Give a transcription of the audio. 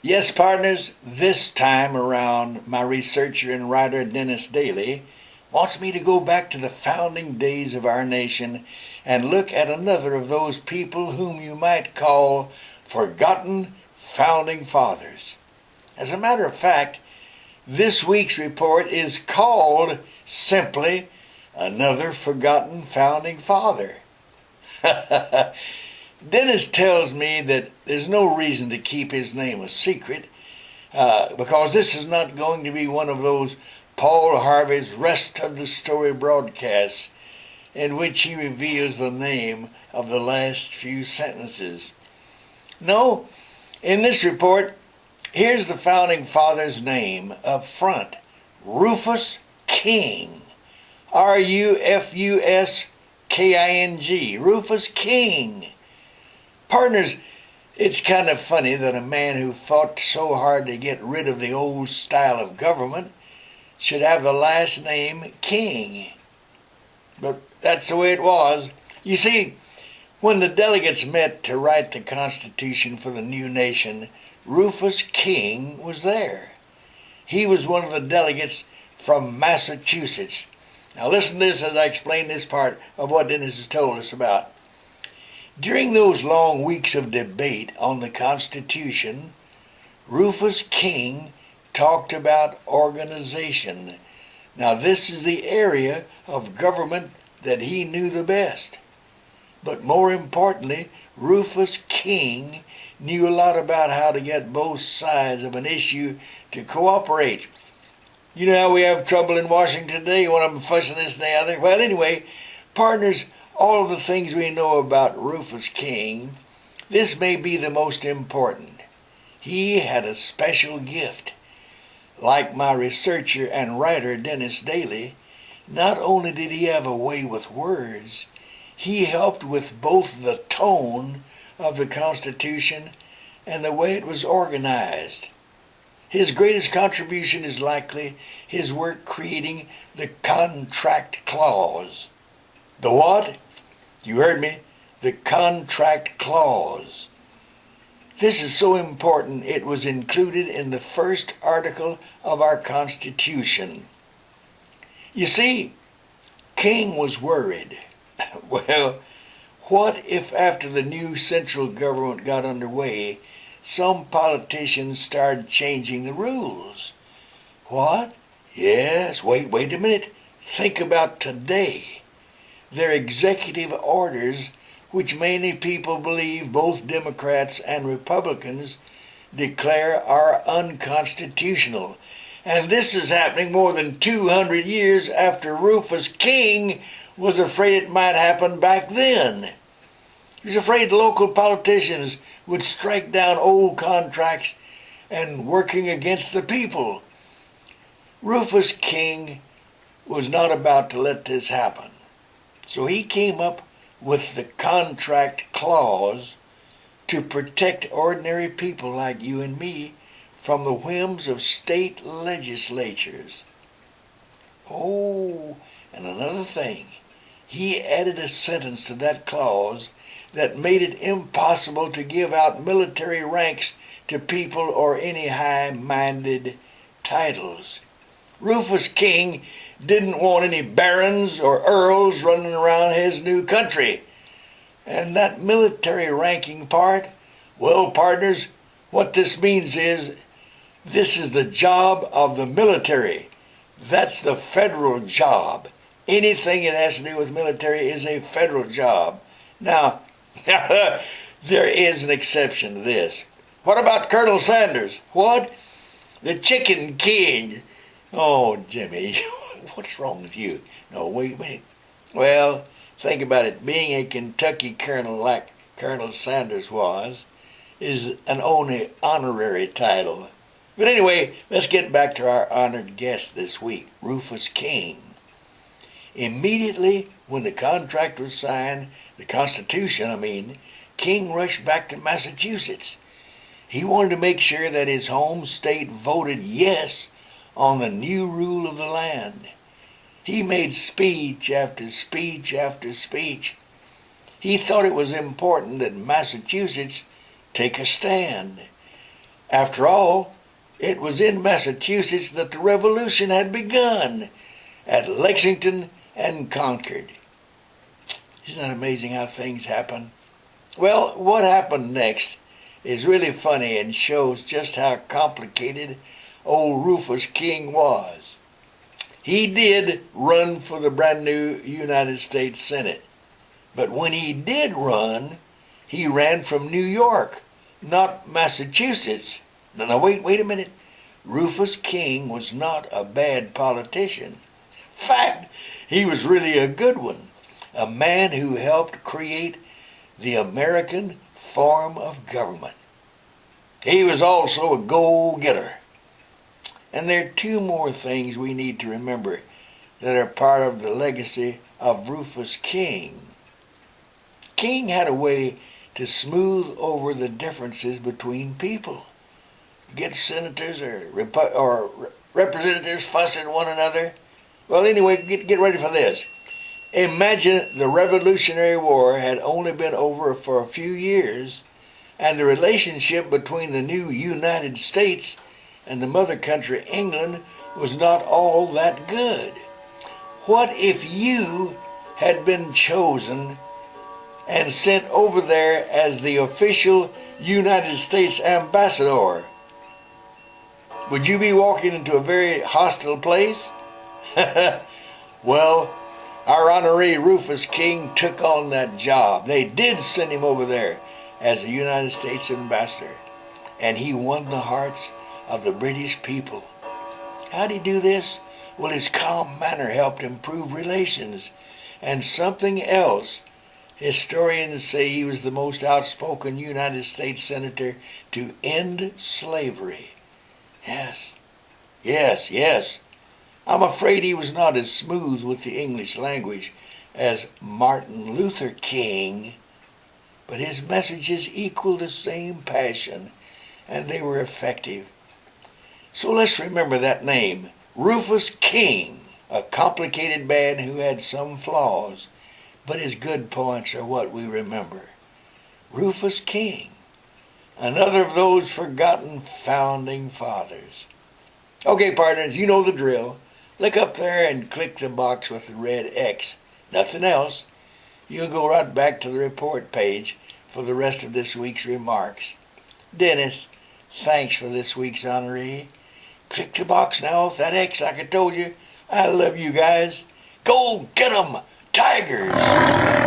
Yes, partners, this time around, my researcher and writer Dennis Daly wants me to go back to the founding days of our nation and look at another of those people whom you might call forgotten founding fathers. As a matter of fact, this week's report is called simply Another Forgotten Founding Father. Dennis tells me that there's no reason to keep his name a secret because this is not going to be one of those Paul Harvey's Rest of the Story broadcasts in which he reveals the name of the last few sentences. No, in this report, here's the founding father's name up front: Rufus King. Rufusking. Rufus King. Partners, it's kind of funny that a man who fought so hard to get rid of the old style of government should have the last name King. But that's the way it was. You see, when the delegates met to write the Constitution for the new nation, Rufus King was there. He was one of the delegates from Massachusetts. Now listen to this as I explain this part of what Dennis has told us about. During those long weeks of debate on the Constitution, Rufus King talked about organization. Now this is the area of government that he knew the best. But more importantly, Rufus King knew a lot about how to get both sides of an issue to cooperate. You know how we have trouble in Washington today, one of them fussing this and the other? Well, anyway, partners, all of the things we know about Rufus King, this may be the most important. He had a special gift. Like my researcher and writer Dennis Daly, not only did he have a way with words, he helped with both the tone of the Constitution and the way it was organized. His greatest contribution is likely his work creating the contract clause. The what? You heard me. The contract clause. This is so important it was included in the first article of our Constitution. You see, King was worried. Well, what if after the new central government got underway, some politicians started changing the rules? What? Yes, wait a minute. Think about today. Their executive orders, which many people believe both Democrats and Republicans declare are unconstitutional. And this is happening more than 200 years after Rufus King was afraid it might happen back then. He was afraid local politicians would strike down old contracts and working against the people. Rufus King was not about to let this happen. So he came up with the contract clause to protect ordinary people like you and me from the whims of state legislatures. Oh, and another thing, he added a sentence to that clause that made it impossible to give out military ranks to people or any high-minded titles. Rufus King didn't want any barons or earls running around his new country. And that military ranking part, well, partners, what this means is this is the job of the military. That's the federal job. Anything that has to do with military is a federal job. Now, there is an exception to this. What about Colonel Sanders? What? The Chicken King. Oh, Jimmy, what's wrong with you? No, wait a minute. Well, think about it. Being a Kentucky colonel like Colonel Sanders was is an only honorary title. But anyway, let's get back to our honored guest this week, Rufus King. Immediately when the contract was signed, the Constitution, King rushed back to Massachusetts. He wanted to make sure that his home state voted yes on the new rule of the land. He made speech after speech after speech. He thought it was important that Massachusetts take a stand. After all, it was in Massachusetts that the Revolution had begun, at Lexington and Concord. Isn't it amazing how things happen? Well, what happened next is really funny and shows just how complicated old Rufus King was. He did run for the brand new United States Senate. But when he did run, he ran from New York, not Massachusetts. Now, wait a minute. Rufus King was not a bad politician. In fact, he was really a good one. A man who helped create the American form of government. He was also a go-getter. And there are two more things we need to remember that are part of the legacy of Rufus King. King had a way to smooth over the differences between people. Get senators or representatives fussing at one another. Well, anyway, get ready for this. Imagine the Revolutionary War had only been over for a few years, and the relationship between the new United States and the mother country, England, was not all that good. What if you had been chosen and sent over there as the official United States ambassador? Would you be walking into a very hostile place? Well, our honoree Rufus King took on that job. They did send him over there as the United States ambassador, and he won the hearts of the British people. How did he do this? Well, his calm manner helped improve relations. And something else, historians say he was the most outspoken United States senator to end slavery. Yes. I'm afraid he was not as smooth with the English language as Martin Luther King, but his messages equaled the same passion, and they were effective. So let's remember that name, Rufus King, a complicated man who had some flaws, but his good points are what we remember. Rufus King, another of those forgotten founding fathers. Okay, partners, you know the drill. Look up there and click the box with the red X. Nothing else. You'll go right back to the report page for the rest of this week's remarks. Dennis, thanks for this week's honoree. Click the box now with that X like I told you. I love you guys. Go get 'em, Tigers!